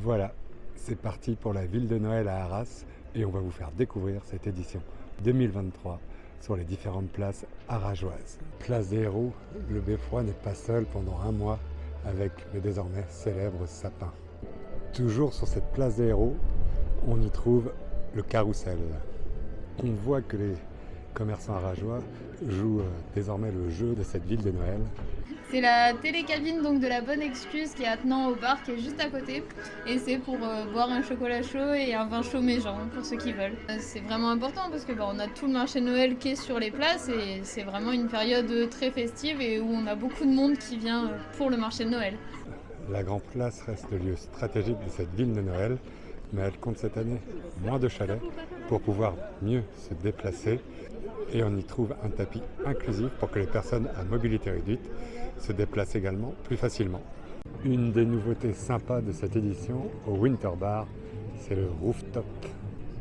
Voilà, c'est parti pour la ville de Noël à Arras et on va vous faire découvrir cette édition 2023 sur les différentes places arageoises. Place des Héros, le Beffroi n'est pas seul pendant un mois avec le désormais célèbre sapin. Toujours sur cette place des Héros, on y trouve le carrousel. On voit que les commerçants arageois jouent désormais le jeu de cette ville de Noël. C'est la télécabine donc de la bonne excuse qui est attenant au bar qui est juste à côté et c'est pour boire un chocolat chaud et un vin chaud méjean pour ceux qui veulent. C'est vraiment important parce que on a tout le marché de Noël qui est sur les places et c'est vraiment une période très festive et où on a beaucoup de monde qui vient pour le marché de Noël. La Grand Place reste le lieu stratégique de cette ville de Noël, mais elle compte cette année moins de chalets pour pouvoir mieux se déplacer. Et on y trouve un tapis inclusif pour que les personnes à mobilité réduite se déplacent également plus facilement. Une des nouveautés sympas de cette édition au Winter Bar, c'est le rooftop.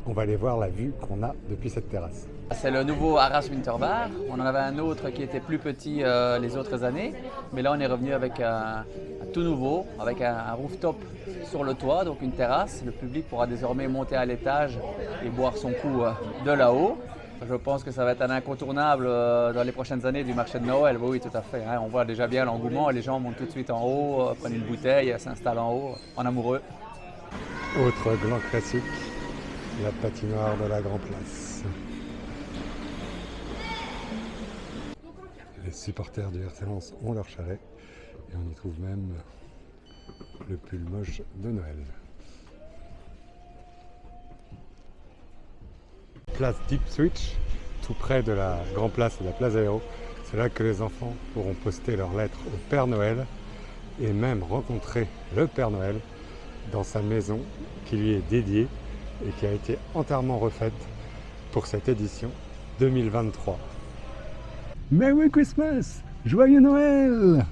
On va aller voir la vue qu'on a depuis cette terrasse. C'est le nouveau Arras Winter Bar. On en avait un autre qui était plus petit les autres années, mais là on est revenu avec un tout nouveau, avec un rooftop sur le toit, donc une terrasse. Le public pourra désormais monter à l'étage et boire son coup de là-haut. Je pense que ça va être un incontournable dans les prochaines années du marché de Noël. Oui, tout à fait. On voit déjà bien l'engouement. Les gens montent tout de suite en haut, prennent une bouteille, s'installent en haut, en amoureux. Autre grand classique, la patinoire de la Grand Place. Les supporters du RC Lens ont leur chalet et on y trouve même le pull moche de Noël. Place Deep Switch, tout près de la Grand Place et de la Place des Héros. C'est là que les enfants pourront poster leurs lettres au Père Noël et même rencontrer le Père Noël dans sa maison qui lui est dédiée et qui a été entièrement refaite pour cette édition 2023. Merry Christmas! Joyeux Noël!